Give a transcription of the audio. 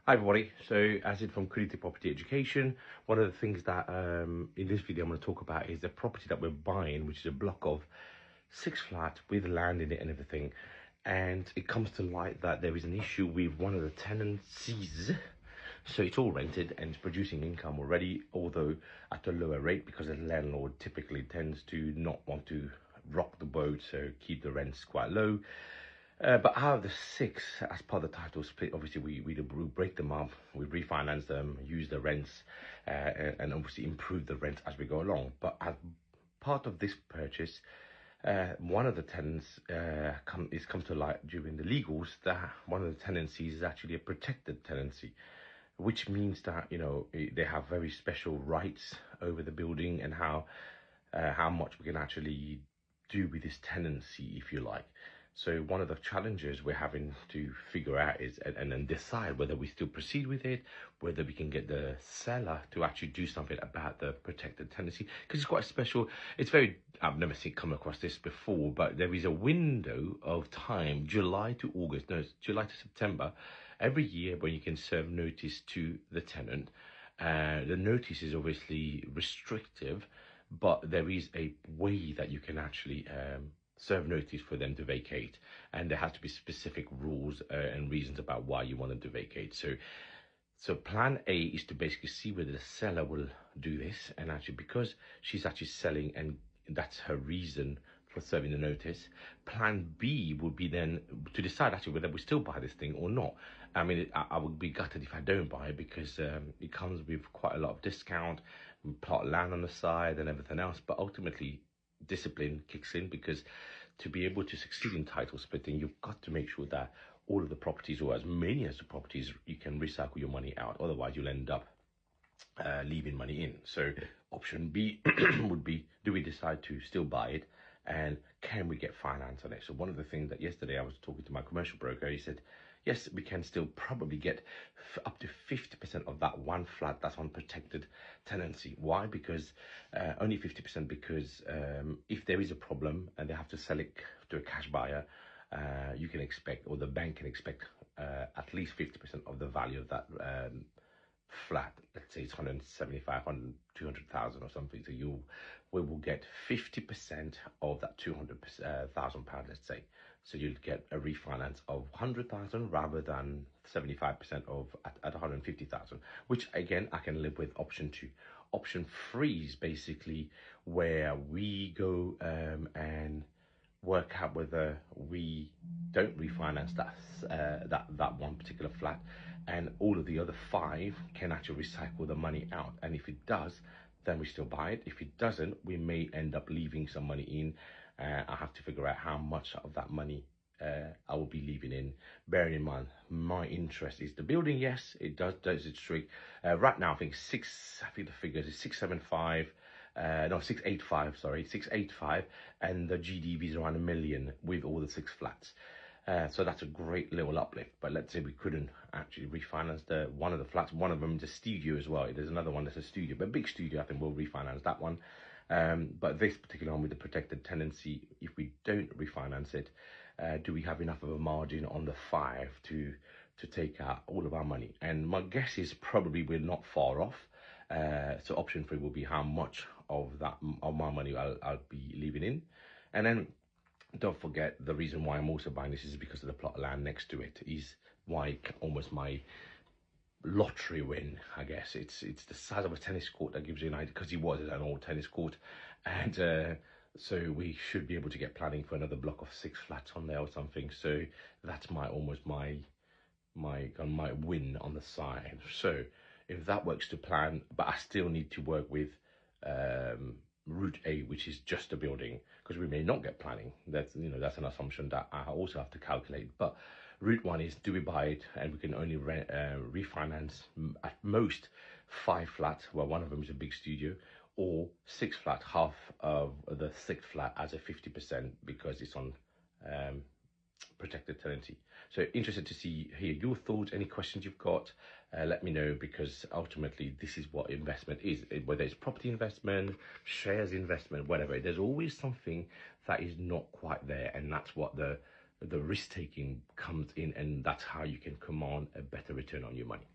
Hi everybody, so as in from Creative Property Education, one of the things that in this video I'm going to talk about is the property that we're buying, which is a block of 6 flats with land in it and everything. And it comes to light that there is an issue with one of the tenancies. So it's all rented and it's producing income already, although at a lower rate because the landlord typically tends to not want to rock the boat, so keep the rents quite low. But out of the 6, as part of the title split, obviously we break them up, we refinance them, use the rents, and obviously improve the rent as we go along. But as part of this purchase, one of the tenants come to light during the legals that one of the tenancies is actually a protected tenancy, which means that they have very special rights over the building and how much we can actually do with this tenancy, if you like. So one of the challenges we're having to figure out is and then decide whether we still proceed with it, whether we can get the seller to actually do something about the protected tenancy, because it's quite special. It's very, I've never come across this before, but there is a window of time, July to August, no, it's July to September, every year when you can serve notice to the tenant. The notice is obviously restrictive, but there is a way that you can actually serve notice for them to vacate, and there has to be specific rules and reasons about why you want them to vacate. So plan A is to basically see whether the seller will do this, and actually because she's actually selling and that's her reason for serving the notice. Plan B would be then to decide actually whether we still buy this thing or not. I mean, I would be gutted if I don't buy it, because it comes with quite a lot of discount, plot land on the side and everything else, but ultimately discipline kicks in, because to be able to succeed in title splitting, you've got to make sure that all of the properties, or as many as the properties, you can recycle your money out. Otherwise you'll end up leaving money in. So option B would be, do we decide to still buy it, and can we get finance on it? So one of the things that yesterday I was talking to my commercial broker, he said yes, we can still probably get up to 50% of that one flat that's on protected tenancy. Why? Because only 50%, because if there is a problem and they have to sell it to a cash buyer, you can expect, or the bank can expect, at least 50% of the value of that flat. Let's say it's 175, 200,000 or something. So we will get 50% of that 200,000 pounds, let's say. So you'll get a refinance of 100,000 rather than 75% of at 150,000, which again I can live with. Option 2. Option 3 is basically where we go and work out whether we don't refinance that one particular flat, and all of the other 5 can actually recycle the money out. And if it does, then we still buy it. If it doesn't, we may end up leaving some money in. I have to figure out how much of that money I will be leaving in, bearing in mind my interest is the building. Yes, it does its trick. Right now I think the figures is 675, no, 685, sorry, 685, and the GDV is around 1 million with all the 6 flats. So that's a great little uplift. But let's say we couldn't actually refinance one of the flats. One of them is a studio as well. There's another one that's a studio, but a big studio. I think we'll refinance that one. But this particular one with the protected tenancy, if we don't refinance it, do we have enough of a margin on the 5 to take out all of our money? And my guess is probably we're not far off. So option 3 will be how much of my money I'll be leaving in. And then don't forget, the reason why I'm also buying this is because of the plot of land next to it. Is why almost my lottery win, I guess. It's the size of a tennis court that gives you an idea, because it was an old tennis court. And so we should be able to get planning for another block of 6 flats on there or something. So that's my win on the side. So if that works to plan, but I still need to work with route A, which is just a building, because we may not get planning. That's an assumption that I also have to calculate. But route 1 is, do we buy it and we can only refinance at most 5 flats, well, one of them is a big studio, or 6 flats, half of the 6th flat as a 50%, because it's on protected tenancy. So interested to hear your thoughts. Any questions you've got, let me know, because ultimately this is what investment is. Whether it's property investment, shares investment, whatever, there's always something that is not quite there, and that's what the risk taking comes in, and that's how you can command a better return on your money.